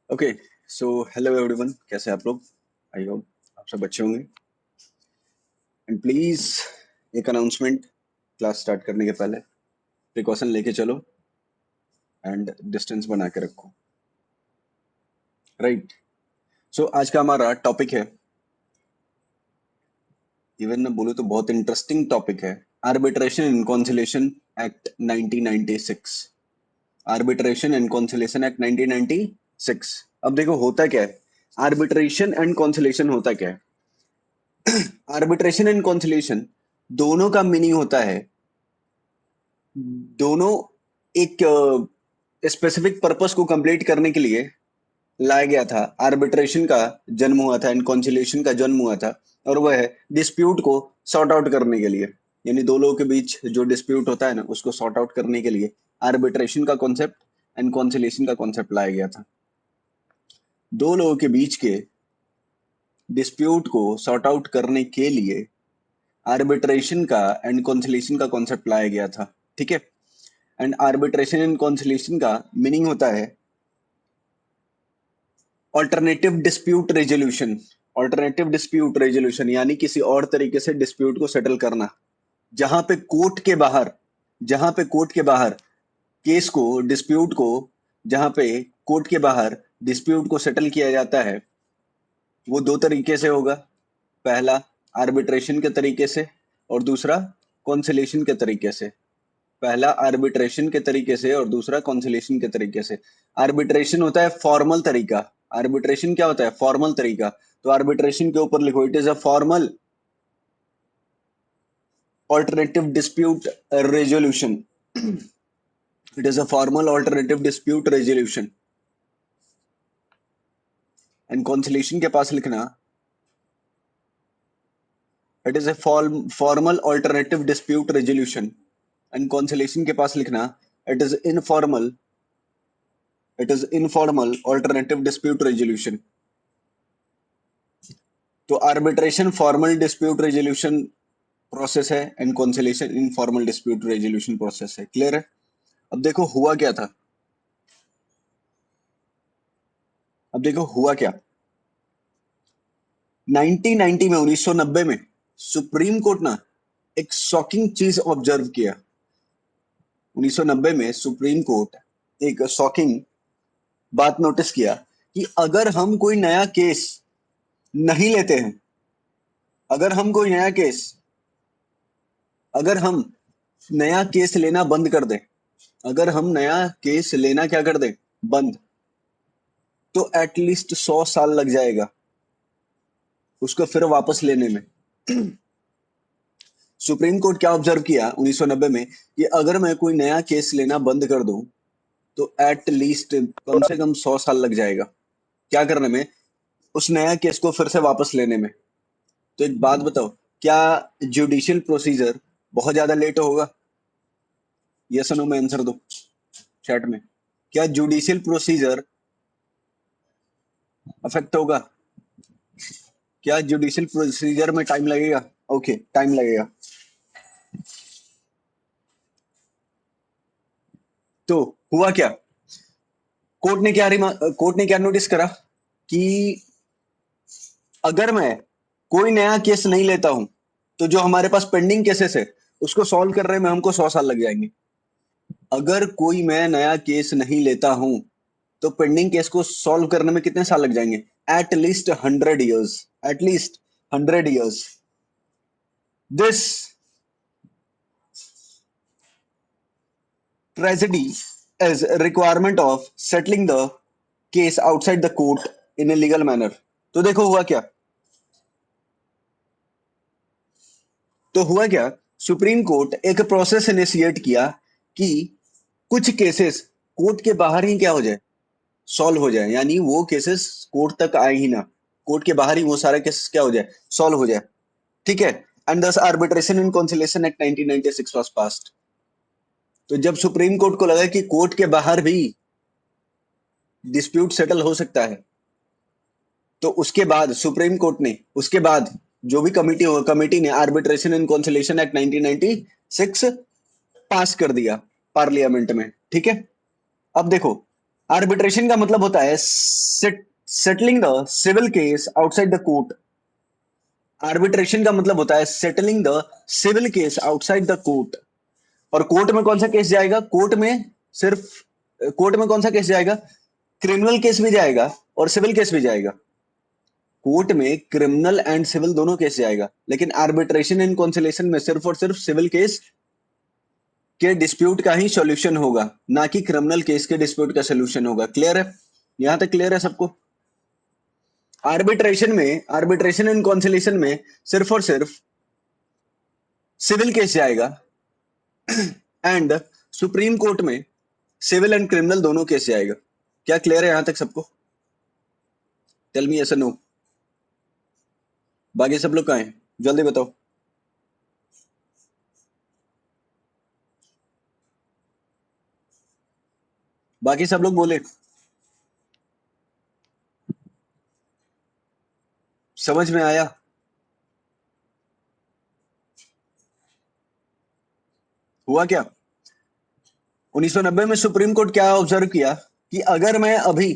Okay. So hello everyone, कैसे हैं आप लोग? आई होप आप सब अच्छे होंगे। एंड प्लीज, एक अनाउंसमेंट, क्लास स्टार्ट करने के पहले प्रिकॉशन लेके चलो एंड डिस्टेंस बना के रखो। राइट। सो आज का हमारा टॉपिक है, इवन मैं बोलूँ तो बहुत इंटरेस्टिंग टॉपिक है, arbitration and conciliation act 1996। Arbitration and conciliation act 1996। अब देखो होता क्या है, आर्बिट्रेशन एंड कॉन्सिलेशन होता क्या है। आर्बिट्रेशन एंड कॉन्सिलेशन दोनों का मीनिंग होता है, दोनों एक स्पेसिफिक पर्पस को कंप्लीट करने के लिए लाया गया था। आर्बिट्रेशन का जन्म हुआ था एंड कॉन्सिलिएशन का जन्म हुआ था, और वह है डिस्प्यूट को सॉर्ट आउट करने के लिए, यानी दो लोगों के बीच जो डिस्प्यूट होता है ना, उसको सॉर्ट आउट करने के लिए आर्बिट्रेशन का कॉन्सेप्ट एंड कॉन्सिलिएशन का कॉन्सेप्ट लाया गया था। दो लोगों के बीच के डिस्प्यूट को सॉर्ट आउट करने के लिए आर्बिट्रेशन का एंड कॉन्सिलिएशन का कॉन्सेप्ट लाया गया था। ठीक है। एंड आर्बिट्रेशन एंड कॉन्सिलिएशन का मीनिंग होता है alternative dispute resolution. Alternative dispute resolution यानी किसी और तरीके से डिस्प्यूट को सेटल करना, जहां पे कोर्ट के बाहर जहां पे कोर्ट के बाहर केस को, डिस्प्यूट को, जहां पे कोर्ट के बाहर डिस्प्यूट को सेटल किया जाता है, वो दो तरीके से होगा। पहला आर्बिट्रेशन के तरीके से और दूसरा कॉन्सिलेशन के तरीके से। पहला आर्बिट्रेशन के तरीके से और दूसरा कॉन्सिलेशन के तरीके से। आर्बिट्रेशन होता है फॉर्मल तरीका। आर्बिट्रेशन क्या होता है? फॉर्मल तरीका। तो आर्बिट्रेशन के ऊपर लिखो, it is a formal alternative dispute resolution. It is a formal alternative dispute resolution. And conciliation के पास लिखना, it is a formal alternative dispute resolution. And conciliation के पास लिखना, it is informal alternative dispute resolution. तो arbitration formal dispute resolution process है and conciliation informal dispute resolution process है। Clear है? अब देखो हुआ क्या था। अब देखो हुआ क्या, 1990 में, 1990 में सुप्रीम कोर्ट ना एक शॉकिंग चीज ऑब्जर्व किया। 1990 में सुप्रीम कोर्ट एक शॉकिंग बात नोटिस किया कि नहीं लेते हैं अगर हम कोई नया केस अगर हम नया केस लेना बंद कर दें, अगर हम नया केस लेना क्या कर दें, बंद, तो एटलीस्ट 100 साल लग जाएगा उसको फिर वापस लेने में। सुप्रीम कोर्ट क्या ऑब्जर्व किया 1990 में कि अगर मैं कोई नया केस लेना बंद कर दूं तो एट लीस्ट कम से कम 100 साल लग जाएगा। क्या करने में? उस नया केस को फिर से वापस लेने में। तो एक बात बताओ, क्या जुडिशियल प्रोसीजर बहुत ज्यादा लेट होगा? यस नो में आंसर दो चैट में। क्या जुडिशियल प्रोसीजर अफेक्ट होगा? क्या जुडिशियल प्रोसीजर में टाइम लगेगा? ओके, टाइम लगेगा। तो हुआ क्या, कोर्ट ने क्या नोटिस करा कि अगर मैं कोई नया केस नहीं लेता हूं तो जो हमारे पास पेंडिंग केसेस है उसको सॉल्व करने में हमको 100 साल लग जाएंगे। अगर कोई मैं नया केस नहीं लेता हूं तो पेंडिंग केस को सॉल्व करने में कितने साल लग जाएंगे? At least 100 years. At least 100 years. This tragedy is a requirement of settling the case outside the court in a legal manner। तो देखो हुआ क्या, सुप्रीम कोर्ट एक प्रोसेस इनिशिएट किया कि कुछ केसेस कोर्ट के बाहर ही क्या हो जाए, सॉल्व हो जाए, यानी वो केसेस कोर्ट तक आए ही ना, कोर्ट के बाहर ही वो सारे केसेस क्या हो जाए, सॉल्व हो जाए। ठीक है। एंड दस arbitration and conciliation act 1996 was passed. तो जब सुप्रीम कोर्ट को लगा कि कोर्ट के बाहर भी डिस्प्यूट सेटल हो सकता है, तो उसके बाद जो भी कमिटी ने आर्बिट्रेशन एंड कॉन्सिलेशन एक्ट 1996 पास कर दिया पार्लियामेंट में। ठीक है। अब देखो, आर्बिट्रेशन का मतलब होता है settling the civil case outside the court. Arbitration का मतलब होता है settling the civil case outside the court. और कोर्ट में कौन सा केस जाएगा? सिर्फ कोर्ट में कौन सा केस जाएगा? क्रिमिनल केस भी जाएगा और सिविल केस भी जाएगा। कोर्ट में क्रिमिनल एंड सिविल दोनों केस जाएगा, लेकिन आर्बिट्रेशन एंड कॉन्सिलेशन में सिर्फ और सिर्फ सिविल केस के डिस्प्यूट का ही सॉल्यूशन होगा, ना कि क्रिमिनल केस के डिस्प्यूट का सॉल्यूशन होगा। क्लियर है? यहां तक क्लियर है सबको? आर्बिट्रेशन एंड कॉन्सिलेशन में सिर्फ और सिर्फ सिविल केस जाएगा एंड सुप्रीम कोर्ट में सिविल एंड क्रिमिनल दोनों केस जाएगा। क्या क्लियर है यहां तक सबको? टेल मी यस और नो। बाकी सब लोग कहाँ हैं? जल्दी बताओ। बाकी सब लोग बोले। समझ में आया? हुआ क्या? 1990 में सुप्रीम कोर्ट क्या ऑब्जर्व किया कि अगर मैं अभी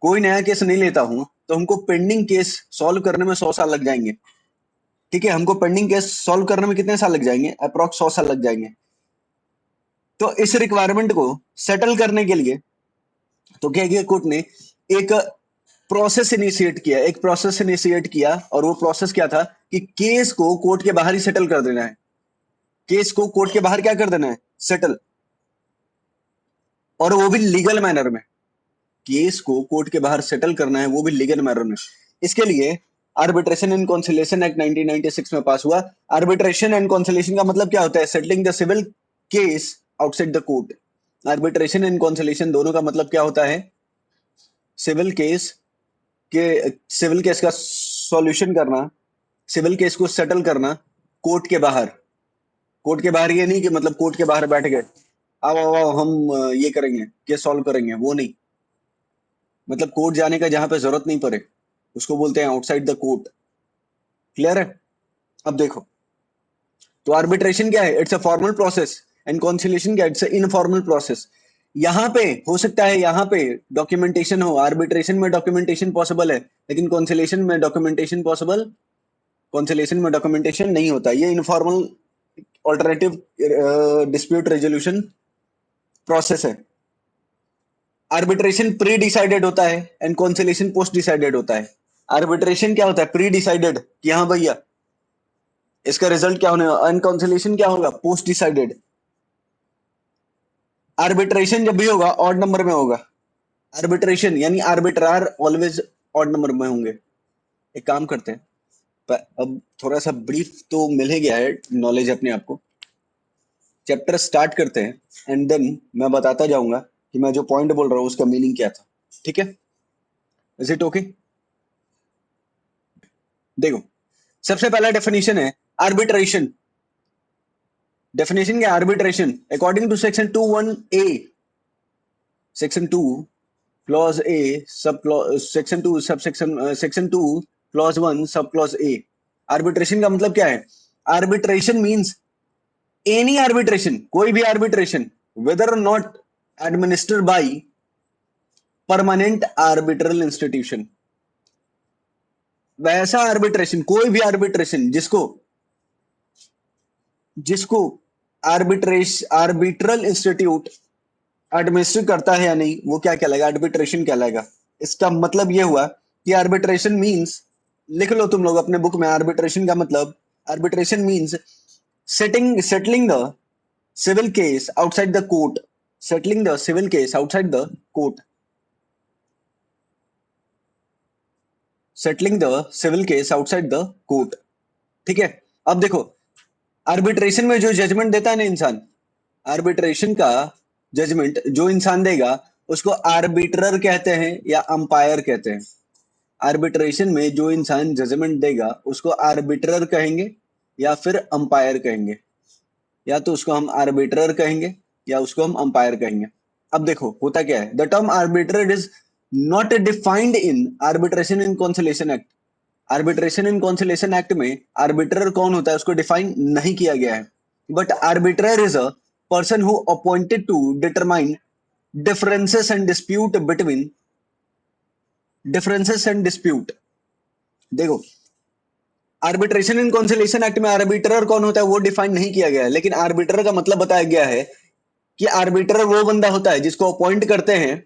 कोई नया केस नहीं लेता हूं तो हमको पेंडिंग केस सॉल्व करने में 100 साल लग जाएंगे। ठीक है, हमको पेंडिंग केस सॉल्व करने में कितने साल लग जाएंगे? अप्रॉक्स 100 साल लग जाएंगे। तो इस रिक्वायरमेंट को सेटल करने के लिए तो क्या किया कोर्ट ने? एक प्रोसेस इनिशिएट किया और वो प्रोसेस क्या था कि केस को कोर्ट के बाहर ही सेटल कर देना है। केस को कोर्ट के बाहर क्या कर देना है? सेटल। और वो भी लीगल मैनर में। केस को कोर्ट के बाहर सेटल करना है, वो भी लीगल मैनर में। इसके लिए आर्बिट्रेशन एंड कॉन्सिलेशन एक्ट 1996 में पास हुआ। आर्बिट्रेशन एंड कॉन्सिलेशन का मतलब क्या होता है? Settling the civil case outside the court. Arbitration and conciliation दोनों का मतलब क्या होता है? सिविल केस के सिविल केस का सॉल्यूशन करना, सिविल केस को सेटल करना कोर्ट के बाहर। कोर्ट के बाहर ये नहीं कि मतलब कोर्ट के बाहर बैठ गए, आओ आओ आओ हम ये करेंगे, केस सॉल्व करेंगे, वो नहीं। मतलब कोर्ट जाने का जहां पे जरूरत नहीं पड़े उसको बोलते हैं आउटसाइड द कोर्ट। क्लियर है? अब देखो, तो आर्बिट्रेशन क्या है? It's a formal process and conciliation क्या? It's informal process. यहाँ पे हो सकता है यहाँ पे डॉक्यूमेंटेशन हो, आर्बिट्रेशन में डॉक्यूमेंटेशन पॉसिबल है, लेकिन कॉन्सिलेशन में डॉक्यूमेंटेशन नहीं होता। ये informal alternative dispute resolution process है। आर्बिट्रेशन प्री डिसाइडेड होता है एंड कॉन्सिलेशन पोस्ट डिसाइडेड होता है। आर्बिट्रेशन क्या होता है? प्री डिसाइडेड कि हाँ भैया इसका रिजल्ट क्या होने वाला। एंड कॉन्सिलेशन क्या होगा? Post decided. आर्बिट्रेशन जब भी होगा ऑड नंबर में होगा। आर्बिट्रेशन यानी आर्बिट्रार ऑलवेज ऑड नंबर में होंगे। एक काम करते हैं, अब थोड़ा सा ब्रीफ तो मिल ही गया है नॉलेज अपने आप को। चैप्टर स्टार्ट करते हैं एंड देन मैं बताता जाऊंगा कि मैं जो पॉइंट बोल रहा हूँ उसका मीनिंग क्या था। ठीक है? Is it okay? देखो, सबसे पहला डेफिनेशन है आर्बिट्रेशन। डेफिनेशन क्या? Arbitration according to section 21A, section 2 clause A sub clause, section 2 sub section 2 clause 1 sub clause A. Arbitration का मतलब क्या है? आर्बिट्रेशन मींस एनी आर्बिट्रेशन, कोई भी आर्बिट्रेशन, वेदर और not administered by permanent arbitral institution. वैसा arbitration, कोई भी आर्बिट्रेशन जिसको जिसको आर्बिट्रल इंस्टीट्यूट एडमिनिस्टर करता है या नहीं, वो क्या कहलाएगा? आर्बिट्रेशन कहलाएगा। इसका मतलब ये हुआ कि आर्बिट्रेशन मींस, लिख लो तुम लोग अपने बुक में, आर्बिट्रेशन का मतलब, arbitration means settling the civil case outside the court. Settling the civil case outside the court. Settling the civil case outside the court. ठीक है? अब देखो, आर्बिट्रेशन में जो जजमेंट देता है ना इंसान, आर्बिट्रेशन का जजमेंट जो इंसान देगा उसको आर्बिट्रर कहते हैं या अंपायर कहते हैं। आर्बिट्रेशन में जो इंसान जजमेंट देगा उसको आर्बिट्रर कहेंगे या फिर अंपायर कहेंगे। या तो उसको हम आर्बिट्रर कहेंगे या उसको हम अंपायर कहेंगे। अब देखो होता क्या है, the term arbitrator is not defined in arbitration and conciliation act. Arbitration and conciliation act में आर्बिट्रर कौन होता है उसको डिफाइन नहीं किया गया है। But arbitrator is a person who appointed to determine differences and dispute between differences and dispute। देखो, आर्बिट्रेशन इन कॉन्सिलेशन एक्ट में आर्बिट्रर कौन होता है वो डिफाइन नहीं किया गया है, लेकिन आर्बिट्रर का मतलब बताया गया है कि आर्बिट्रर वो बंदा होता है जिसको अपॉइंट करते हैं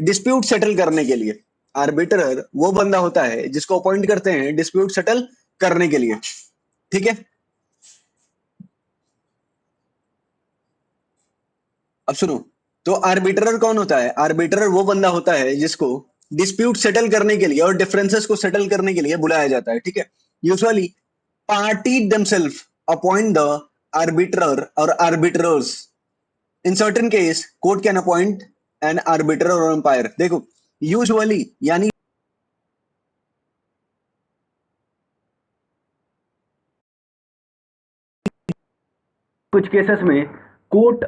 डिस्प्यूट सेटल करने के लिए। आर्बिट्रर वो बंदा होता है जिसको अपॉइंट करते हैं डिस्प्यूट सेटल करने के लिए। ठीक है, अब सुनो, तो आर्बिट्रर कौन होता है? आर्बिट्रर वो बंदा होता है जिसको डिस्प्यूट सेटल करने के लिए और डिफरेंसेस को सेटल करने के लिए बुलाया जाता है। ठीक है, usually party themselves appoint the arbitrator और arbitrators. In certain case court can appoint an arbitrator और अंपायर। देखो, यूजुअली यानी कुछ केसेस में कोर्ट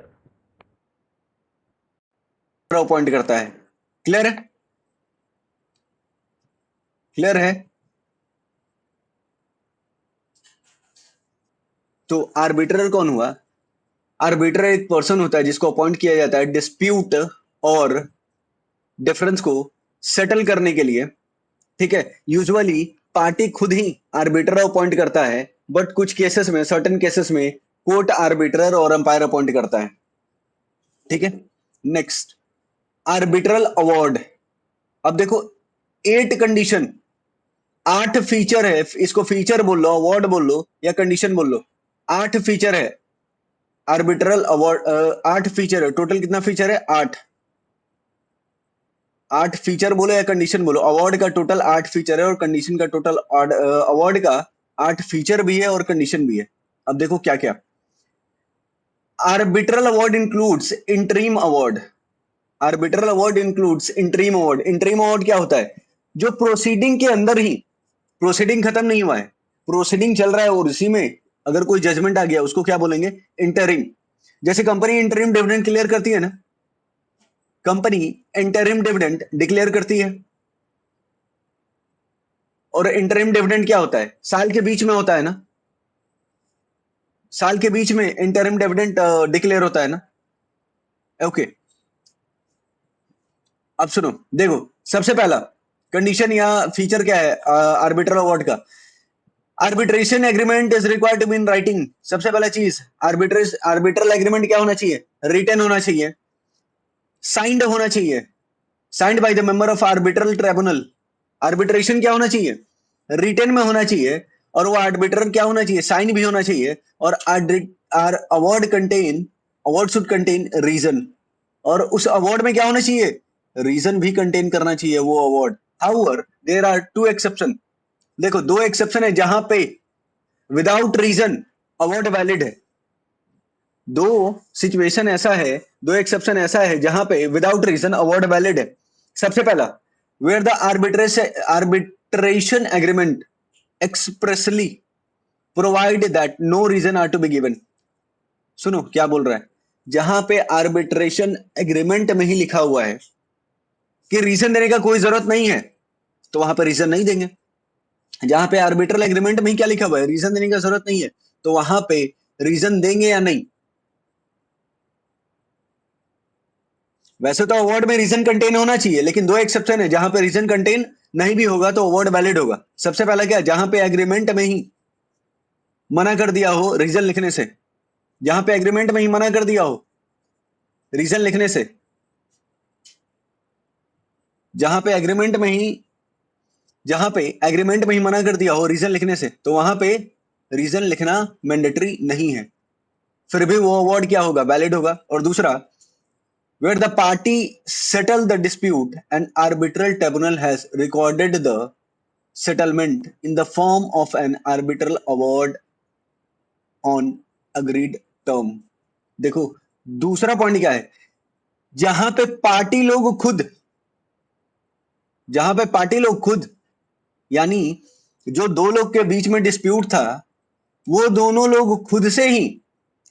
अपॉइंट करता है। क्लियर है? क्लियर है? तो आर्बिट्रर कौन हुआ? आर्बिट्रर एक पर्सन होता है जिसको अपॉइंट किया जाता है डिस्प्यूट और डिफरेंस को सेटल करने के लिए। ठीक है, यूजुअली पार्टी खुद ही आर्बिट्रर अपॉइंट करता है, बट कुछ केसेस में, सर्टेन केसेस में कोर्ट आर्बिट्रर और अंपायर अपॉइंट करता है। ठीक है, नेक्स्ट, आर्बिट्रल अवार्ड। अब देखो, 8 कंडीशन, 8 फीचर है, इसको फीचर बोल लो, अवार्ड बोल लो या कंडीशन बोल लो। 8 फीचर है आर्बिट्रल अवार्ड, 8 फीचर है। टोटल कितना फीचर है? 8। 8 फीचर बोलो या कंडीशन बोलो, अवार्ड का टोटल 8 फीचर है और कंडीशन का टोटल, अवार्ड का 8 फीचर भी है और कंडीशन भी है। अब देखो क्या क्या। Arbitral award includes interim award. Arbitral award includes interim award. Interim award क्या होता है? जो प्रोसीडिंग के अंदर ही, प्रोसीडिंग खत्म नहीं हुआ है, प्रोसीडिंग चल रहा है और उसी में अगर कोई जजमेंट आ गया उसको क्या बोलेंगे? इंटरिम। जैसे कंपनी इंटरिम डिविडेंड क्लियर करती है ना, कंपनी इंटरिम डिविडेंड डिक्लेयर करती है। और इंटरिम डिविडेंड क्या होता है? साल के बीच में होता है ना, साल के बीच में इंटरिम डिविडेंड डिक्लेयर होता है ना। ओके, अब सुनो, देखो, सबसे पहला कंडीशन या फीचर क्या है आर्बिट्रल अवार्ड का? Arbitration agreement is required to be in writing. सबसे पहला चीज, आर्बिट्रल एग्रीमेंट क्या होना चाहिए? रिटन होना चाहिए, साइंड होना चाहिए, signed by the member of arbitral tribunal. Arbitration क्या होना चाहिए? रिटन में होना चाहिए, और वो आर्बिट्रल क्या होना चाहिए? साइन भी होना चाहिए। और are award contain, award should contain reason, और उस अवार्ड में क्या होना चाहिए? रीजन भी कंटेन करना चाहिए वो award. However there are 2 exception. देखो, 2 एक्सेप्शन है जहां पे विदाउट रीजन अवार्ड वैलिड है। दो सिचुएशन ऐसा है, 2 एक्सेप्शन ऐसा है जहां पे विदाउट रीजन अवार्ड वैलिड है। सबसे पहला, where the arbitration agreement expressly provide that no reason are to be given. सुनो क्या बोल रहा है, जहां पे आर्बिट्रेशन एग्रीमेंट में ही लिखा हुआ है कि रीजन देने का कोई जरूरत नहीं है, तो वहां पे रीजन नहीं देंगे। जहां पे आर्बिट्रल एग्रीमेंट में ही क्या लिखा हुआ है? रीजन देने की जरूरत नहीं है, तो वहां पे रीजन देंगे या नहीं? वैसे तो अवार्ड में रीजन कंटेन होना चाहिए, लेकिन 2 एक्सेप्शन है जहां पे रीजन कंटेन नहीं भी होगा तो अवार्ड वैलिड होगा। सबसे पहला क्या? जहां पे एग्रीमेंट में ही मना कर दिया हो रीजन लिखने से, जहां पे एग्रीमेंट में ही मना कर दिया हो रीजन लिखने से, जहां पे एग्रीमेंट में ही, जहां पे एग्रीमेंट में ही मना कर दिया हो रीजन लिखने से, तो वहां पे रीजन लिखना मैंडेटरी नहीं है, फिर भी वो अवार्ड क्या होगा? वैलिड होगा। और दूसरा, where the party settle the dispute and arbitral tribunal has recorded the settlement in the form of an arbitral award on agreed term। देखो, दूसरा पॉइंट क्या है? जहां पे पार्टी लोग खुद, जहां पे पार्टी लोग खुद, यानी जो दो लोग के बीच में डिस्प्यूट था, वो दोनों लोग खुद से ही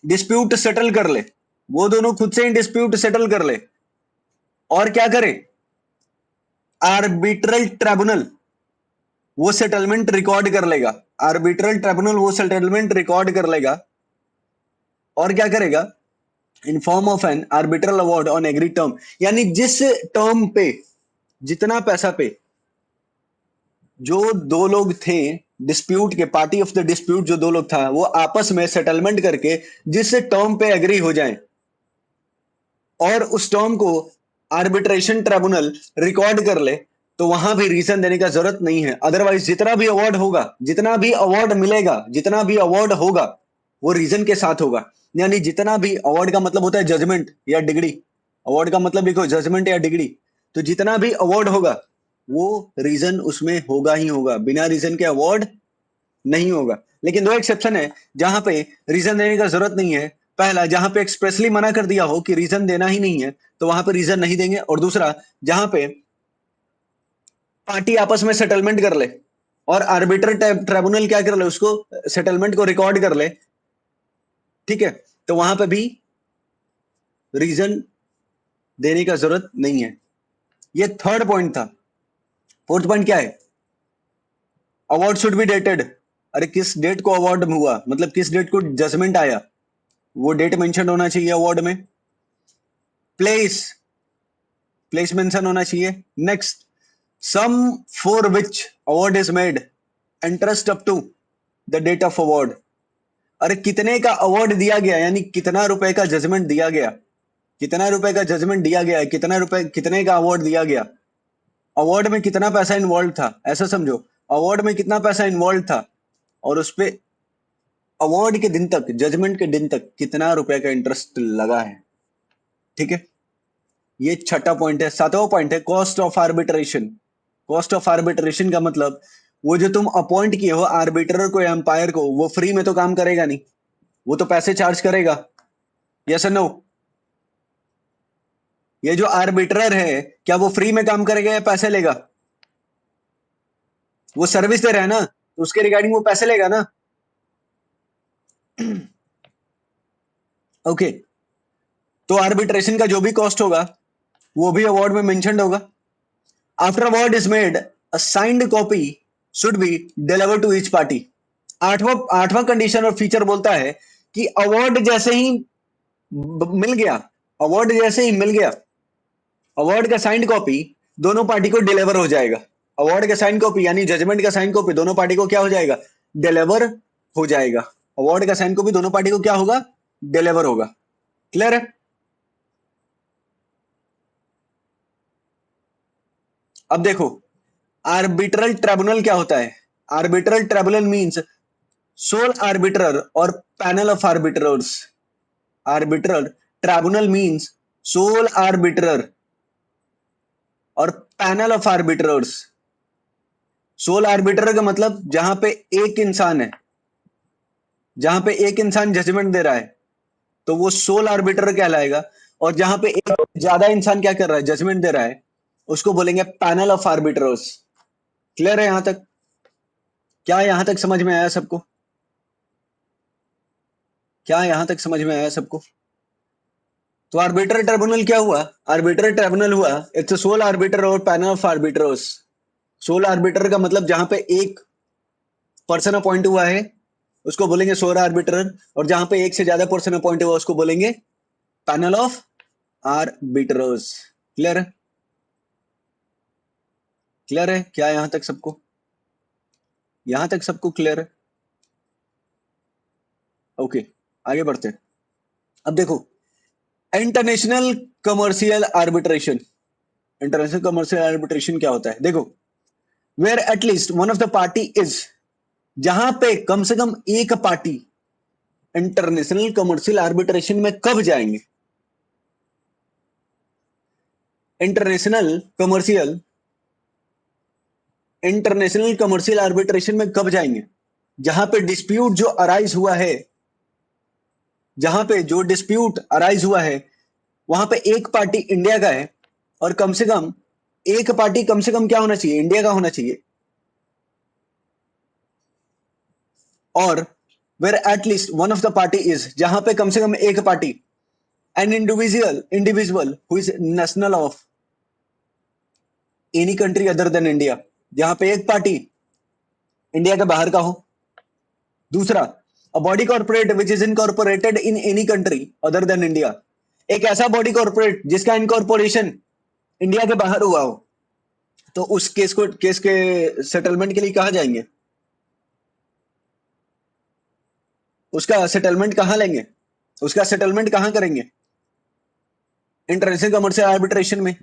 डिस्प्यूट सेटल कर ले, वो दोनों खुद से ही डिस्प्यूट सेटल कर ले, और क्या करे? आर्बिट्रल ट्रिब्यूनल वो सेटलमेंट रिकॉर्ड कर लेगा, आर्बिट्रल ट्रिब्यूनल वो सेटलमेंट रिकॉर्ड कर लेगा, और क्या करेगा? In form of an arbitral award on agree term, यानी जिस टर्म पे, जितना पैसा पे जो दो लोग थे डिस्प्यूट के, पार्टी ऑफ द डिस्प्यूट जो दो लोग था, वो आपस में सेटलमेंट करके जिस टर्म पे एग्री हो जाए और उस टर्म को आर्बिट्रेशन ट्रिब्यूनल रिकॉर्ड कर ले, तो वहां भी रीजन देने का जरूरत नहीं है। अदरवाइज जितना भी अवार्ड होगा, जितना भी अवार्ड मिलेगा, जितना भी अवार्ड होगा, वो रीजन के साथ होगा। यानी जितना भी अवार्ड का मतलब होता है जजमेंट या डिग्री, अवार्ड का मतलब देखो जजमेंट या डिग्री, तो जितना भी अवार्ड होगा वो रीजन उसमें होगा ही होगा, बिना रीजन के अवार्ड नहीं होगा। लेकिन दो एक्सेप्शन है जहां पे रीजन देने का जरूरत नहीं है। पहला, जहां पे एक्सप्रेसली मना कर दिया हो कि रीजन देना ही नहीं है, तो वहां पे रीजन नहीं देंगे। और दूसरा, जहां पे पार्टी आपस में सेटलमेंट कर ले और आर्बिटर ट्रिब्यूनल क्या कर ले, उसको सेटलमेंट को रिकॉर्ड कर ले, ठीक है, तो वहां पे भी रीजन देने का जरूरत नहीं है। ये थर्ड पॉइंट था। फोर्थ पॉइंट क्या है? Award should be dated. अरे किस डेट को अवार्ड हुआ, मतलब किस डेट को जजमेंट आया, वो डेट मेंशन होना चाहिए अवार्ड में। प्लेस, प्लेस मेंशन होना चाहिए। Next, sum for which award is made, interest up to the date of award. अरे कितने का अवार्ड दिया गया, यानी कितना रुपए का जजमेंट दिया गया, कितना रुपए का जजमेंट दिया गया, कितना रुपए, कितने का अवार्ड दिया गया, अवार्ड में कितना पैसा इन्वॉल्व था, ऐसा समझो, अवार्ड में कितना पैसा इन्वॉल्व था, और उस पे अवार्ड के दिन तक, जजमेंट के दिन तक कितना रुपए का इंटरेस्ट लगा है। ठीक है, ये छठा पॉइंट है। सातवां पॉइंट है cost of arbitration. Cost of arbitration का मतलब, वो जो तुम अपॉइंट किए हो आर्बिट्रर को या अंपायर को, वो फ्री में तो काम करेगा नहीं, वो तो पैसे चार्ज करेगा। यस और नो? ये जो आर्बिट्रर है, क्या वो फ्री में काम करेगा या पैसे लेगा? वो सर्विस दे रहा है ना, तो उसके रिगार्डिंग वो पैसे लेगा ना। ओके, तो आर्बिट्रेशन का जो भी कॉस्ट होगा वो भी अवार्ड में मेंशन होगा। After award is made, a signed copy should be deliver to each party. आठवां आठवां कंडीशन और फीचर बोलता है कि अवार्ड जैसे ही मिल गया, अवार्ड जैसे ही मिल गया, अवार्ड का साइंड कॉपी दोनों पार्टी को डिलीवर हो जाएगा। अवार्ड का साइन कॉपी यानी जजमेंट का साइन कॉपी दोनों पार्टी को क्या हो जाएगा? डिलीवर हो जाएगा। अवार्ड का साइन कॉपी दोनों पार्टी को क्या होगा? डिलीवर होगा। क्लियर है? अब देखो, आर्बिट्रल ट्रिब्यूनल क्या होता है? Arbitral tribunal means sole arbitrator और panel of arbitrators. Arbitral tribunal means sole arbitrator और panel of arbitrators. Sole arbitrator का मतलब जहां पे एक इंसान है, जहां पे एक इंसान जजमेंट दे रहा है, तो वो सोल आर्बिट्रर कहलाएगा। और जहां पे एक ज्यादा इंसान क्या कर रहा है, जजमेंट दे रहा है, उसको बोलेंगे पैनल ऑफ आर्बिट्रर्स। क्लियर है यहां तक? क्या यहां तक समझ में आया सबको? क्या यहां तक समझ में आया सबको? तो आर्बिट्रल ट्रिब्यूनल क्या हुआ? आर्बिट्रल ट्रिब्यूनल हुआ, इट्स सोल आर्बिटर और panel of arbitrators. Soul orbiter का मतलब जहां पे एक पर्सन अपॉइंट हुआ है उसको बोलेंगे सोल आर्बिटर, और जहां पे एक से ज्यादा पर्सन अपॉइंट हुआ उसको बोलेंगे पैनल ऑफ आर्बिट्रर्स। क्लियर है? क्लियर है क्या यहां तक सबको? यहां तक सबको क्लियर है? ओके, आगे बढ़ते हैं। अब देखो, international commercial arbitration. International commercial arbitration क्या होता है? देखो, where at least one of the party is, जहां पे कम से कम एक पार्टी इंटरनेशनल कमर्शियल आर्बिट्रेशन में कब जाएंगे? International commercial international commercial arbitration में कब जाएंगे? जहां पे डिस्प्यूट जो अराइज हुआ है, जहां पे जो डिस्प्यूट अराइज हुआ है, वहां पे एक पार्टी इंडिया का है, और कम से कम एक पार्टी कम से कम क्या होना चाहिए? इंडिया का होना चाहिए। और where at least one of the party is, जहां पे कम से कम एक party, an individual who is national of any country other than India. जहां पे एक पार्टी इंडिया के बाहर का हो। दूसरा, a body corporate which is incorporated in any country other than India. एक ऐसा बॉडी कॉर्पोरेट जिसका इनकॉर्पोरेशन इंडिया के बाहर हुआ हो, तो उस केस के सेटलमेंट के लिए कहाँ जाएंगे? उसका सेटलमेंट कहाँ लेंगे? उसका सेटलमेंट कहाँ करेंगे? इंटरनेशनल कमर्शियल आर्बिट्रेशन में.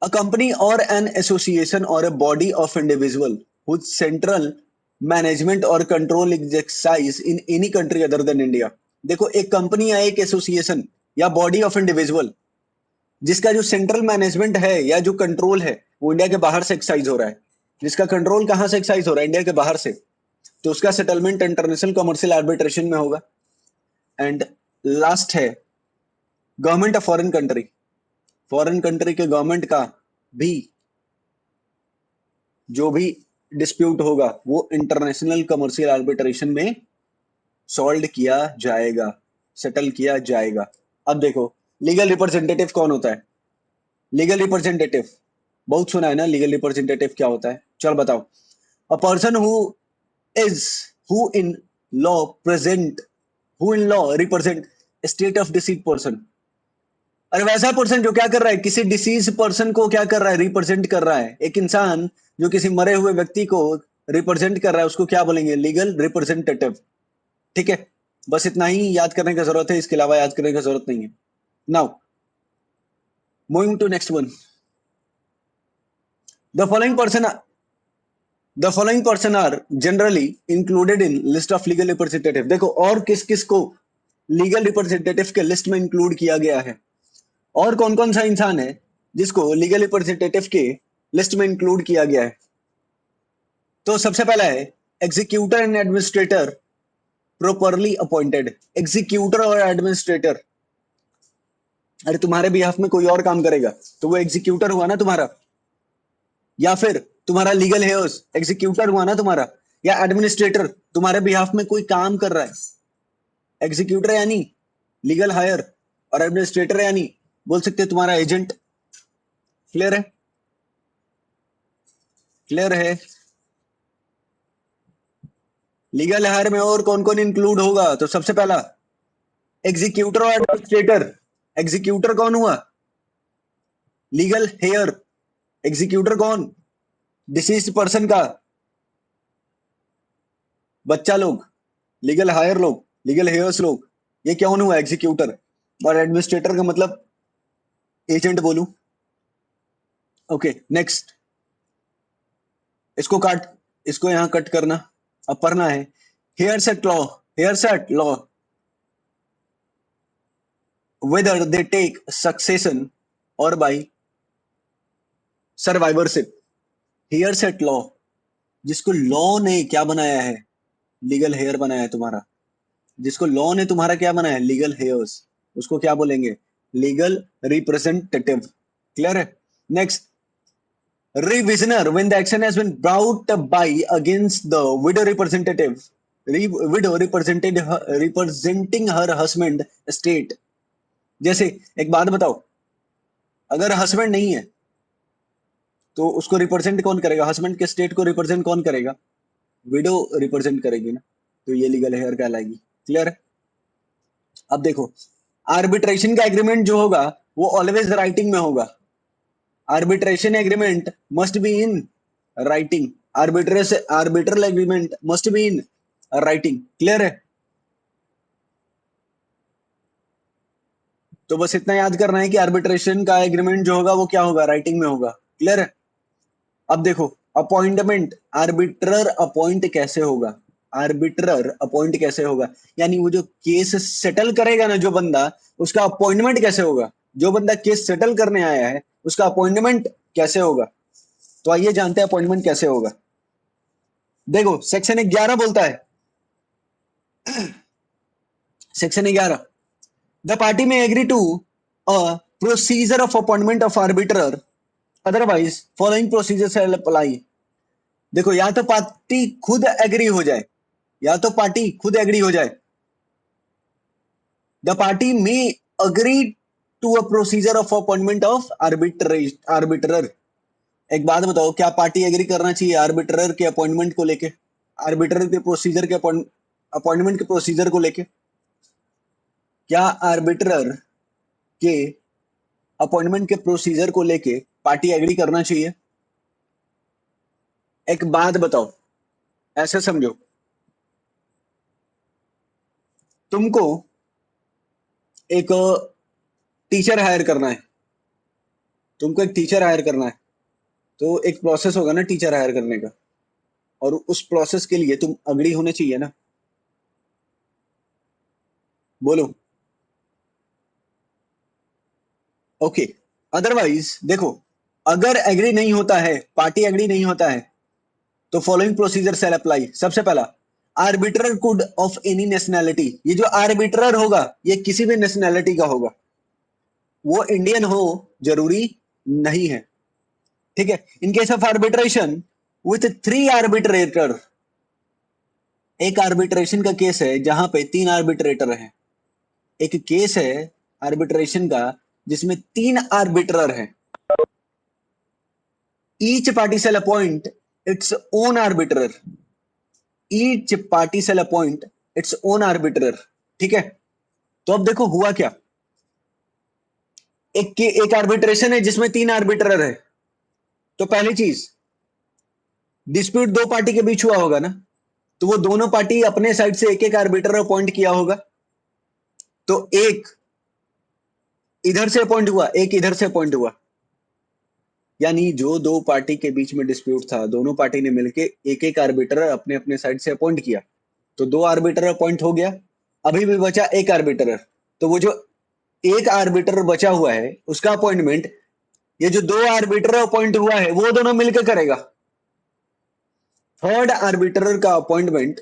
A company or an association or a body of individual whose central management or control is exercised in any country other than India. देखो, एक कंपनी या एक एसोसिएशन या बॉडी ऑफ इंडिविजुअल जिसका जो central management है या जो कंट्रोल है वो इंडिया के बाहर से एक्साइज हो रहा है, जिसका कंट्रोल कहाँ से एक्साइज हो रहा है? इंडिया के बाहर से, तो उसका सेटलमेंट इंटरनेशनल कमर्शियल आर्बिट्रेशन में होगा. एंड लास्ट है government of foreign country. Foreign country के गवर्नमेंट का भी जो भी डिस्प्यूट होगा वो इंटरनेशनल कमर्शियल आर्बिट्रेशन में सॉल्व किया जाएगा, सेटल किया जाएगा. अब देखो, लीगल रिप्रेजेंटेटिव कौन होता है? लीगल रिप्रेजेंटेटिव बहुत सुना है ना. लीगल रिप्रेजेंटेटिव क्या होता है? चल बताओ. A person is who in law present who in law represent state of disease person. अरे वैसा पर्सन जो क्या कर रहा है? किसी डिसीज पर्सन को क्या कर रहा है? रिप्रेजेंट कर रहा है. एक इंसान जो किसी मरे हुए व्यक्ति को रिप्रेजेंट कर रहा है उसको क्या बोलेंगे? Legal representative. ठीक है, बस इतना ही याद करने की जरूरत है, इसके अलावा याद करने की जरूरत नहीं है. Now moving to next one. The following person the following person are generally included in list of legal representative. देखो, और किस किस को लीगल रिप्रेजेंटेटिव के लिस्ट में इंक्लूड किया गया है, और कौन कौन सा इंसान है जिसको लीगल रिप्रेजेंटेटिव के लिस्ट में इंक्लूड किया गया है. तो सबसे पहला है executor and administrator properly appointed. Executor और एडमिनिस्ट्रेटर, अरे तुम्हारे बिहाफ में कोई और काम करेगा तो वो एग्जीक्यूटर हुआ ना तुम्हारा, या फिर तुम्हारा लीगल हेयर्स एग्जीक्यूटर हुआ ना तुम्हारा, या एडमिनिस्ट्रेटर तुम्हारे बिहाफ में कोई काम कर रहा है. एग्जीक्यूटर यानी लीगल हायर और एडमिनिस्ट्रेटर यानी बोल सकते हैं तुम्हारा एजेंट. क्लियर है? क्लियर है? लीगल हायर में और कौन कौन इंक्लूड होगा? तो सबसे पहला एग्जीक्यूटर और एडमिनिस्ट्रेटर. एग्जीक्यूटर कौन हुआ? Legal heir. एग्जीक्यूटर कौन? डिसीज पर्सन का बच्चा लोग, लीगल हायर लोग, लीगल हेयर्स लोग. ये कौन हुआ? एग्जीक्यूटर. और एडमिनिस्ट्रेटर का मतलब एजेंट बोलू. Okay, next. इसको यहां कट करना. अब पढ़ना है heirs at law. Heirs at law whether they take succession or by survivorship. Heirs at law, जिसको लॉ ने क्या बनाया है? लीगल हेयर बनाया है तुम्हारा. जिसको लॉ ने तुम्हारा क्या बनाया है? Legal hairs. उसको क्या बोलेंगे? Legal representative. क्लियर है? Next, revisioner when the action has been brought by against the widow representative. Widow representing her husband estate. जैसे एक बात बताओ, अगर हस्बैंड नहीं है तो उसको रिप्रेजेंट कौन करेगा? हस्बैंड के स्टेट को रिप्रेजेंट कौन करेगा? विडो रिप्रेजेंट करेगी ना, तो ये लीगल हेयर कहलाएगी. क्लियर है? अब देखो, आर्बिट्रेशन का एग्रीमेंट जो होगा वो ऑलवेज राइटिंग में होगा. Arbitration agreement must be in writing. Arbitral agreement must be in writing. Clear है? तो बस इतना याद करना है कि आर्बिट्रेशन का एग्रीमेंट जो होगा वो क्या होगा? राइटिंग में होगा. क्लियर है? अब देखो, अपॉइंटमेंट. आर्बिट्रर अपॉइंट कैसे होगा? आर्बिट्रर अपॉइंट कैसे होगा? यानी वो जो केस सेटल करेगा ना जो बंदा, उसका अपॉइंटमेंट कैसे होगा? जो बंदा केस सेटल करने आया है उसका अपॉइंटमेंट कैसे होगा? तो आइए जानते हैं अपॉइंटमेंट कैसे होगा. देखो, सेक्शन 11 बोलता है. Section 11, the party may agree to a procedure of appointment of arbitrator otherwise following procedure shall apply. देखो, या तो पार्टी खुद एग्री हो जाए, या तो पार्टी खुद एग्री हो जाए. The party may agree to a procedure of appointment of arbitrator. एक बात बताओ, क्या पार्टी एग्री करना चाहिए आर्बिट्रर के अपॉइंटमेंट को लेके? आर्बिट्रर के प्रोसीजर के अपॉइंटमेंट के प्रोसीजर को लेके क्या आर्बिट्रर के अपॉइंटमेंट के प्रोसीजर को लेके पार्टी एग्री करना चाहिए? एक बात बताओ, ऐसे समझो, तुमको एक टीचर हायर करना है, तुमको एक टीचर हायर करना है, तो एक प्रोसेस होगा ना टीचर हायर करने का, और उस प्रोसेस के लिए तुम अग्री होने चाहिए ना? बोलो। ओके, अदरवाइज देखो, अगर एग्री नहीं होता है, पार्टी एग्री नहीं होता है, तो फॉलोइंग प्रोसीजर सेल अप्लाई। सबसे पहला, arbitrator could of any nationality. ये जो आर्बिट्रर होगा ये किसी भी नेशनैलिटी का होगा, वो इंडियन हो जरूरी नहीं है, ठीक है। In case of arbitration with 3 arbitrator, एक आर्बिट्रेशन का केस है जहां पे 3 आर्बिट्रेटर हैं, एक केस है आर्बिट्रेशन का जिसमें 3 आर्बिट्रर हैं, each party shall appoint its own arbitrator, each party shall appoint its own arbitrator, ठीक है। तो अब देखो हुआ क्या, एक आर्बिट्रेशन है जिसमें 3 आर्बिट्रर है, तो पहली चीज, डिस्प्यूट दो पार्टी के बीच हुआ होगा ना, तो वो दोनों पार्टी अपने साइड से एक एक आर्बिट्रर अपॉइंट किया होगा, तो एक इधर से अपॉइंट हुआ, एक इधर से अपॉइंट हुआ, यानी जो दो पार्टी के बीच में डिस्प्यूट था, दोनों पार्टी ने मिलके एक एक आर्बिट्रर अपने अपने साइड से अपॉइंट किया, तो 2 आर्बिट्रर अपॉइंट हो गया, अभी भी बचा एक आर्बिट्रर, तो वो जो एक आर्बिट्रर बचा हुआ है उसका अपॉइंटमेंट ये जो 2 आर्बिट्रर अपॉइंट हुआ है वो दोनों मिलकर करेगा। थर्ड आर्बिट्रर का अपॉइंटमेंट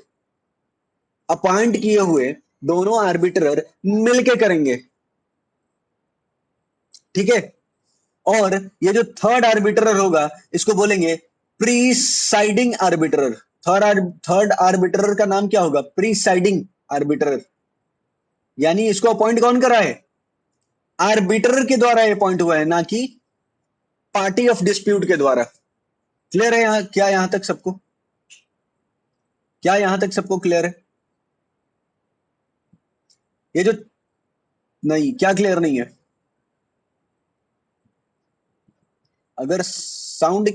अपॉइंट किए हुए दोनों आर्बिट्रर मिलके करेंगे, ठीक है। और ये जो थर्ड आर्बिट्रर होगा इसको बोलेंगे प्रीसाइडिंग आर्बिट्रर। थर्ड आर्बिट्रर का नाम क्या होगा? प्रीसाइडिंग आर्बिट्रर, यानी इसको अपॉइंट कौन करा है? आर्बिट्रर के द्वारा अपॉइंट हुआ है, ना कि पार्टी ऑफ डिस्प्यूट के द्वारा। क्लियर है यहां? क्या यहां तक सबको, क्या यहां तक सबको क्लियर है? ये जो, नहीं, क्या क्लियर नहीं है? अगर साउंड,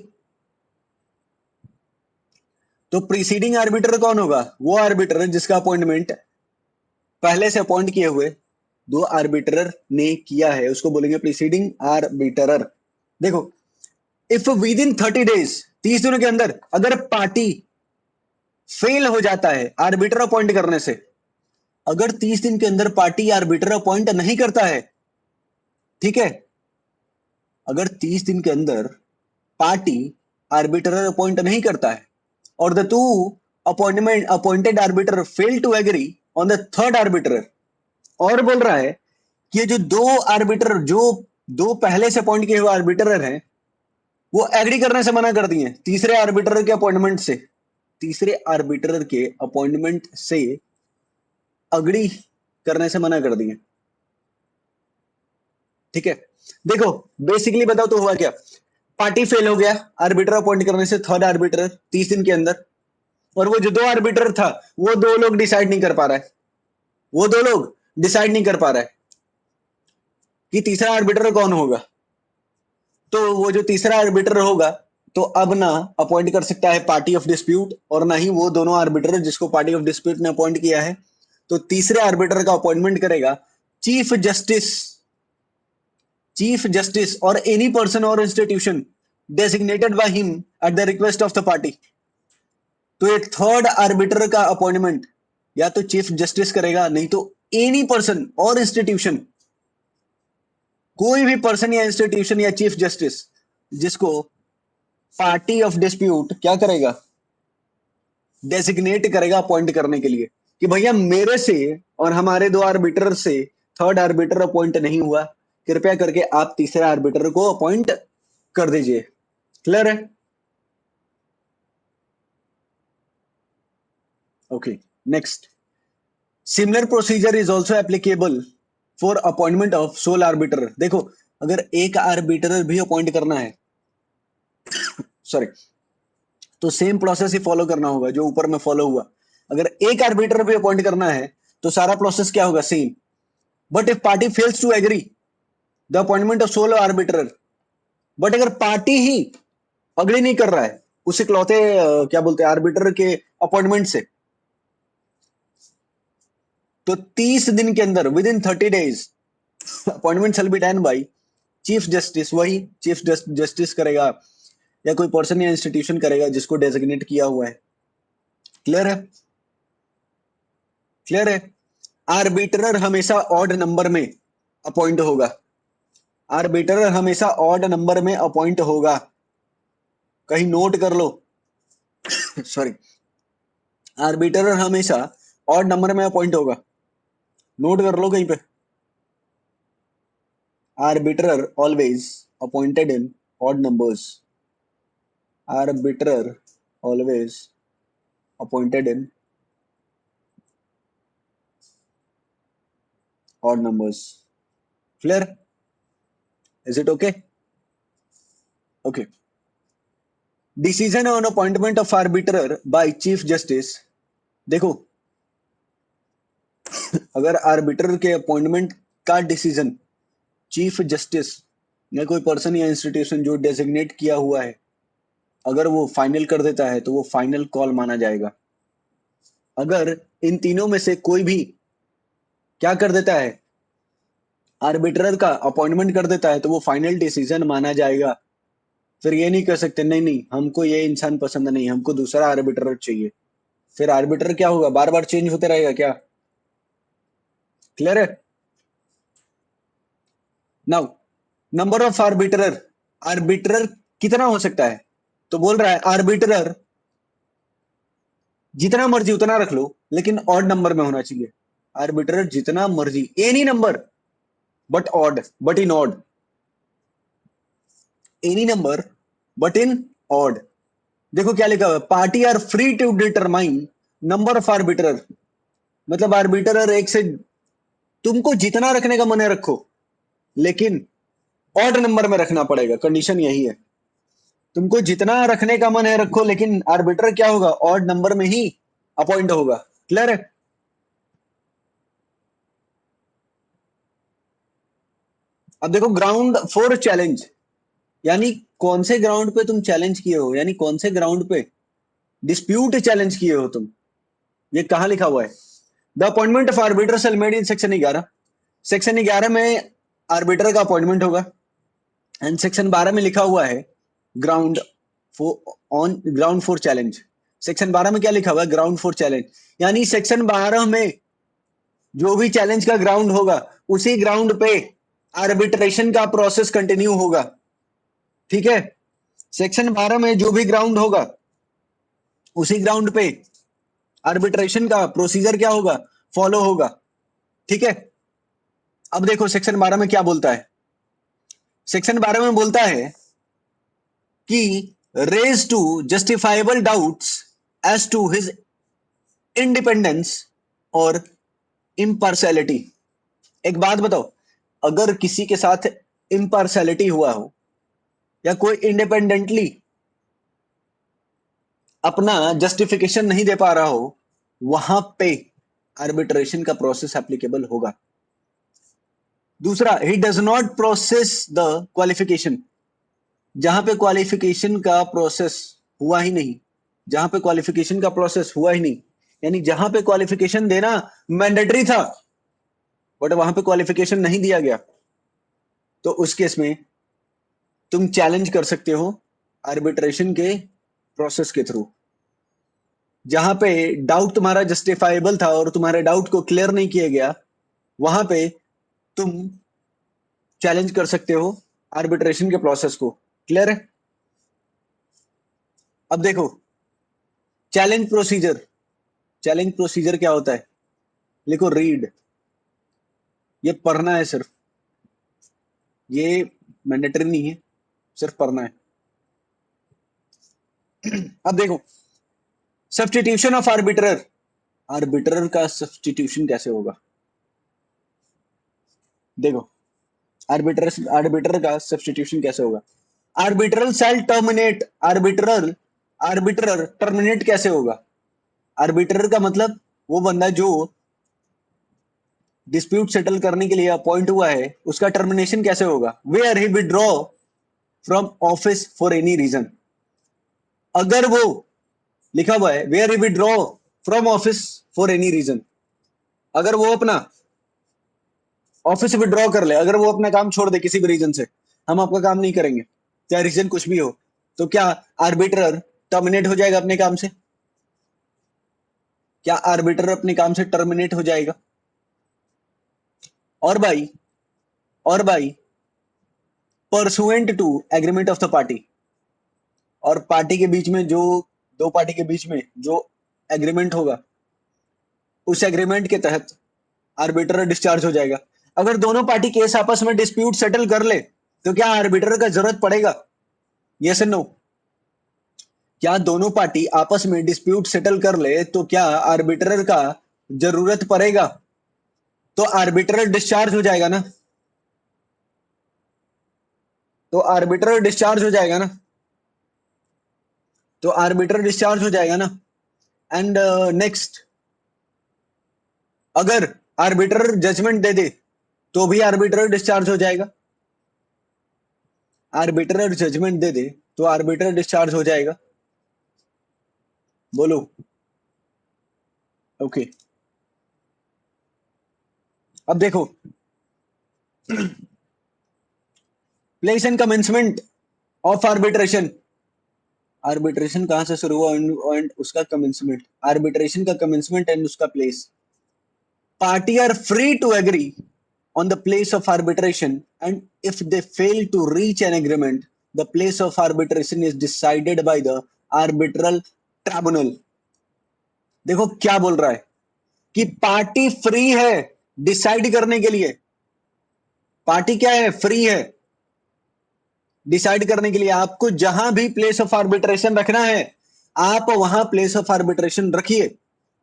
तो प्रीसीडिंग आर्बिटर कौन होगा? वो आर्बिटर जिसका अपॉइंटमेंट पहले से अपॉइंट किए हुए 2 आर्बिटर ने किया है, उसको बोलेंगे प्रीसीडिंग आर्बिटर। देखो, इफ विद इन 30 डेज, 30 दिनों के अंदर अगर पार्टी फेल हो जाता है आर्बिटर अपॉइंट करने से, अगर 30 दिन के अंदर पार्टी आर्बिटर अपॉइंट नहीं करता है, ठीक है, अगर 30 दिन के अंदर पार्टी आर्बिटर अपॉइंट नहीं करता है और the two appointed arbiter fail to agree on the third arbiter, और बोल रहा है कि ये जो 2 आर्बिटर, जो 2 पहले से अपॉइंट किए हुए आर्बिटर हैं, वो एग्री करने से मना कर दिए तीसरे आर्बिटर के अपॉइंटमेंट से, तीसरे आर्बिटर के अपॉइंटमेंट से अग्री करने से मना कर दिए, ठीक है। देखो, बेसिकली बताओ तो हुआ क्या, पार्टी फेल हो गया आर्बिटर अपॉइंट करने से, थर्ड आर्बिटर 30 दिन के अंदर, और वो जो 2 आर्बिटर था वो 2 लोग डिसाइड नहीं कर पा रहा है, वो 2 लोग डिसाइड नहीं कर पा रहा है कि तीसरा आर्बिटर कौन होगा, तो वो जो तीसरा आर्बिटर होगा तो अब ना अपॉइंट कर सकता है पार्टी ऑफ डिस्प्यूट, और ना ही वो दोनों आर्बिटर जिसको पार्टी ऑफ डिस्प्यूट ने अपॉइंट किया है, तो तीसरे आर्बिटर का अपॉइंटमेंट करेगा चीफ जस्टिस, चीफ जस्टिस और एनी पर्सन और institution designated by him at the request of the party. तो एक थर्ड आर्बिटर का अपॉइंटमेंट या तो चीफ जस्टिस करेगा, नहीं तो एनी पर्सन और इंस्टीट्यूशन, कोई भी पर्सन या इंस्टीट्यूशन या चीफ जस्टिस जिसको पार्टी ऑफ डिस्प्यूट क्या करेगा, डेसिग्नेट करेगा अपॉइंट करने के लिए, कि भैया मेरे से और हमारे 2 आर्बिटर से थर्ड आर्बिटर अपॉइंट नहीं हुआ, कृपया करके आप तीसरे आर्बिटर को अपॉइंट कर दीजिए। क्लियर है? Okay, next, similar procedure is also applicable for appointment of sole arbiter. देखो, अगर एक आर्बिटर भी अपॉइंट करना है, सॉरी, तो सेम प्रोसेस ही फॉलो करना होगा जो ऊपर में फॉलो हुआ। अगर एक आर्बिटर भी अपॉइंट करना है तो सारा प्रोसेस क्या होगा? Same. But if party fails to agree, the appointment of solo arbitrator. But अगर पार्टी ही अग्री नहीं कर रहा है उस इकलौते क्या बोलते हैं आर्बिटर के अपॉइंटमेंट से, तो 30 दिन के अंदर with in 30 days appointment shall be done by chief justice. वही चीफ जस्टिस करेगा या कोई पर्सन या इंस्टीट्यूशन करेगा जिसको डेजिग्नेट किया हुआ है। क्लियर है? क्लियर है? आर्बिट्रर हमेशा ऑड नंबर में अपॉइंट होगा। आर्बिट्रर हमेशा ऑड नंबर में अपॉइंट होगा, कहीं नोट कर लो। सॉरी, आर्बिट्रर हमेशा ऑड नंबर में अपॉइंट होगा, नोट कर लो कहीं पे। Arbitrator always appointed in odd numbers. Arbitrator always appointed in odd numbers. Clear? Is it okay? Okay. Decision on appointment of arbitrator by chief justice. देखो, अगर आर्बिट्रर के अपॉइंटमेंट का डिसीजन चीफ जस्टिस या कोई पर्सन या इंस्टीट्यूशन जो designate किया हुआ है अगर वो फाइनल कर देता है तो वो फाइनल कॉल माना जाएगा। अगर इन तीनों में से कोई भी क्या कर देता है, आर्बिट्रर का अपॉइंटमेंट कर देता है, तो वो फाइनल डिसीजन माना जाएगा। फिर ये नहीं कर सकते नहीं नहीं हमको ये इंसान पसंद नहीं, हमको दूसरा आर्बिट्रर चाहिए। फिर आर्बिट्रर क्या होगा, बार बार चेंज होते रहेगा क्या? क्लियर है? नाउ नंबर ऑफ आर्बिट्रर, आर्बिट्रर कितना हो सकता है? तो बोल रहा है आर्बिट्रर जितना मर्जी उतना रख लो लेकिन ऑड नंबर में होना चाहिए। आर्बिट्रर जितना मर्जी, any number but odd, but in odd, any number but in odd. देखो क्या लिखा हुआ है, party are free to determine number of arbitrator. मतलब आर्बिट्रर एक से तुमको जितना रखने का मन है रखो, लेकिन ऑड नंबर में रखना पड़ेगा। कंडीशन यही है, तुमको जितना रखने का मन है रखो, लेकिन आर्बिट्रर क्या होगा, ऑड नंबर में ही अपॉइंट होगा। क्लियर है? अब देखो ग्राउंड फोर चैलेंज, यानी कौन से ग्राउंड पे तुम चैलेंज किए हो, यानी कौन से ग्राउंड पे डिस्प्यूट चैलेंज किए हो तुम, ये कहां लिखा हुआ है? The appointment of arbiter shall made in section 11। Section 11 में आर्बिटर का अपॉइंटमेंट होगा। एंड सेक्शन 12 में लिखा हुआ है ground on ground four challenge. Section 12 में क्या लिखा हुआ है, ग्राउंड फोर चैलेंज। यानी सेक्शन 12 में जो भी चैलेंज का ग्राउंड होगा उसी ग्राउंड पे आर्बिट्रेशन का प्रोसेस कंटिन्यू होगा। ठीक है? सेक्शन 12 में जो भी ग्राउंड होगा उसी ग्राउंड पे आर्बिट्रेशन का प्रोसीजर क्या होगा, फॉलो होगा। ठीक है? अब देखो सेक्शन 12 में क्या बोलता है। सेक्शन 12 में बोलता है कि raise to justifiable doubts as to his independence और इम्पार्शियलिटी। एक बात बताओ, अगर किसी के साथ इम्पार्शियलिटी हुआ हो या कोई इंडिपेंडेंटली अपना जस्टिफिकेशन नहीं दे पा रहा हो, वहां पे आर्बिट्रेशन का प्रोसेस एप्लीकेबल होगा। दूसरा, he does not process the qualification. जहां पे क्वालिफिकेशन का प्रोसेस हुआ ही नहीं, जहां पे क्वालिफिकेशन का प्रोसेस हुआ ही नहीं, यानी जहां पे क्वालिफिकेशन देना मैंडेटरी था बट वहां पे क्वालिफिकेशन नहीं दिया गया, तो उस केस में तुम चैलेंज कर सकते हो आर्बिट्रेशन के प्रोसेस के थ्रू। जहां पे डाउट तुम्हारा जस्टिफाइबल था और तुम्हारे डाउट को क्लियर नहीं किया गया, वहां पे तुम चैलेंज कर सकते हो आर्बिट्रेशन के प्रोसेस को। क्लियर है? अब देखो चैलेंज प्रोसीजर। चैलेंज प्रोसीजर क्या होता है, लिखो रीड, ये पढ़ना है सिर्फ, ये मैंडेटरी नहीं है, सिर्फ पढ़ना है। अब देखो सब्स्टिट्यूशन ऑफ आर्बिट्रर। आर्बिट्रर का सब्स्टिट्यूशन कैसे होगा, देखो आर्बिट्रर आर्बिट्रर का सब्स्टिट्यूशन कैसे होगा। Arbitral shall terminate, arbitral arbitrator terminate कैसे होगा। आर्बिट्रर का मतलब वो बंदा जो डिस्प्यूट सेटल करने के लिए अपॉइंट हुआ है उसका टर्मिनेशन कैसे होगा? Where he withdraw from office for any reason. अगर वो लिखा हुआ है where he withdraw from office for any reason, अगर वो अपना ऑफिस से विड्रॉ कर ले, अगर वो अपना काम छोड़ दे किसी भी रीजन से, हम आपका काम नहीं करेंगे, चाहे रीजन कुछ भी हो, तो क्या आर्बिटर टर्मिनेट हो जाएगा अपने काम से? क्या आर्बिटर अपने काम से टर्मिनेट हो जाएगा? और भाई, और भाई, pursuant to agreement of the party, और पार्टी के बीच में जो, दो पार्टी के बीच में जो एग्रीमेंट होगा, उस एग्रीमेंट के तहत आर्बिटर डिस्चार्ज हो जाएगा। अगर दोनों पार्टी केस आपस में डिस्प्यूट सेटल कर ले तो क्या आर्बिटर का जरूरत पड़ेगा? Yes and no? क्या दोनों पार्टी आपस में डिस्प्यूट सेटल कर ले तो क्या आर्बिटर का जरूरत पड़ेगा? तो आर्बिटर डिस्चार्ज हो जाएगा ना, तो आर्बिटर डिस्चार्ज हो जाएगा ना, तो आर्बिटर डिस्चार्ज हो जाएगा ना। एंड नेक्स्ट, अगर आर्बिटर जजमेंट दे दे तो भी आर्बिटर डिस्चार्ज हो जाएगा। आर्बिटर जजमेंट दे दे तो आर्बिटर डिस्चार्ज हो जाएगा। बोलो। ओके, अब देखो, place and commencement of arbitration. Arbitration कहां से शुरू हुआ एंड उसका कमेंसमेंट, आर्बिट्रेशन का कमेंसमेंट एंड उसका place. Party are free to agree on the place of arbitration, and if they fail to reach an agreement, the place of arbitration is decided by the arbitral tribunal। देखो क्या बोल रहा है कि party free है decide करने के लिए, पार्टी क्या है? फ्री है डिसाइड करने के लिए। आपको जहां भी प्लेस ऑफ आर्बिट्रेशन रखना है आप वहां प्लेस ऑफ आर्बिट्रेशन रखिए,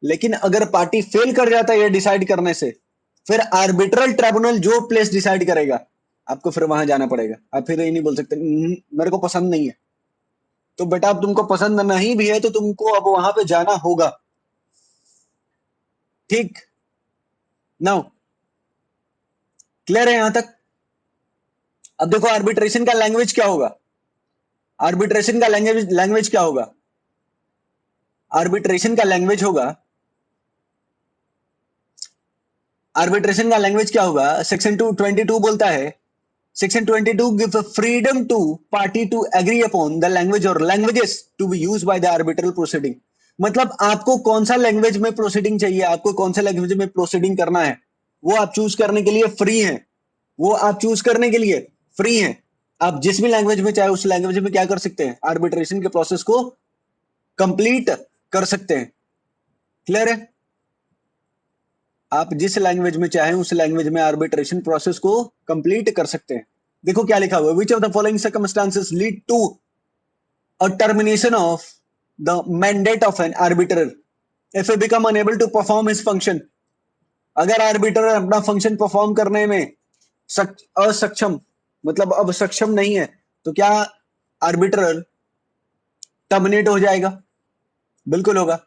लेकिन अगर पार्टी फेल कर जाता है ये डिसाइड करने से, फिर आर्बिट्रल ट्राइब्यूनल जो प्लेस डिसाइड करेगा आपको फिर वहां जाना पड़ेगा। आप फिर ये नहीं बोल सकते मेरे को पसंद नहीं है, तो बेटा अब तुमको पसंद नहीं भी है तो तुमको अब वहां पे जाना होगा। ठीक, नाउ क्लियर है यहां तक? अब देखो आर्बिट्रेशन का लैंग्वेज क्या होगा, आर्बिट्रेशन का लैंग्वेज लैंग्वेज क्या होगा? आर्बिट्रेशन का लैंग्वेज होगा, आर्बिट्रेशन का लैंग्वेज क्या होगा? सेक्शन 222 बोलता है, section 22 gives a freedom to party to agree upon the language or languages to be used by the arbitral proceeding। मतलब आपको कौन सा लैंग्वेज में प्रोसीडिंग चाहिए, आपको कौन सा लैंग्वेज में प्रोसीडिंग करना है, वो आप चूज करने के लिए फ्री हैं, वो आप चूज करने के लिए फ्री हैं। आप जिस भी लैंग्वेज में चाहे उस लैंग्वेज में क्या कर सकते हैं, आर्बिट्रेशन के प्रोसेस को कंप्लीट कर सकते हैं। क्लियर है? आप जिस लैंग्वेज में चाहें उस लैंग्वेज में आर्बिट्रेशन प्रोसेस को कंप्लीट कर सकते हैं। देखो क्या लिखा हुआ है, which of the following circumstances lead to a termination of the mandate of an arbiter if he become unable to perform his function। अगर आर्बिटर अपना फंक्शन परफॉर्म करने में असक्षम, मतलब अब सक्षम नहीं है, तो क्या आर्बिटर टर्मिनेट हो जाएगा? बिल्कुल होगा।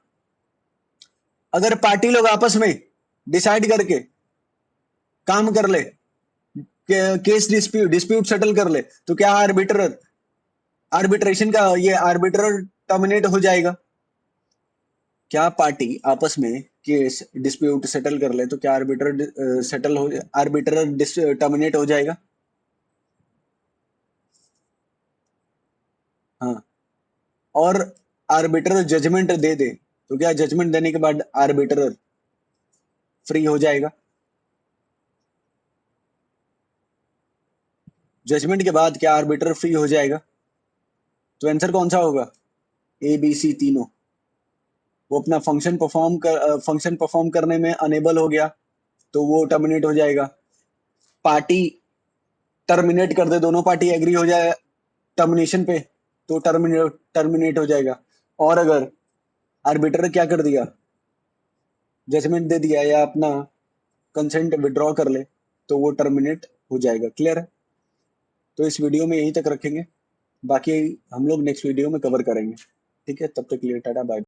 अगर पार्टी लोग आपस में डिसाइड करके काम कर ले, केस डिस्प्यूट डिस्प्यूट सेटल कर ले, तो क्या आर्बिटर आर्बिट्रेशन का ये आर्बिटर टर्मिनेट हो जाएगा? क्या पार्टी आपस में केस डिस्प्यूट सेटल कर ले तो क्या आर्बिटर सेटल हो, आर्बिटर टर्मिनेट हो जाएगा? हाँ। और आर्बिटर जजमेंट दे दे तो क्या जजमेंट देने के बाद आर्बिटर फ्री हो जाएगा? जजमेंट के बाद क्या आर्बिटर फ्री हो जाएगा? तो आंसर कौन सा होगा? ए बी सी तीनों। वो अपना फंक्शन परफॉर्म करने में अनेबल हो गया तो वो टर्मिनेट हो जाएगा। पार्टी टर्मिनेट कर दे, दोनों पार्टी एग्री हो जाए टर्मिनेशन पे, तो टर्मिनेट हो जाएगा। और अगर आर्बिटर क्या कर दिया, जजमेंट दे दिया या अपना कंसेंट विड्रॉ कर ले, तो वो टर्मिनेट हो जाएगा। क्लियर है? तो इस वीडियो में यहीं तक रखेंगे, बाकी हम लोग नेक्स्ट वीडियो में कवर करेंगे। ठीक है, तब तक के लिए टाटा बाय।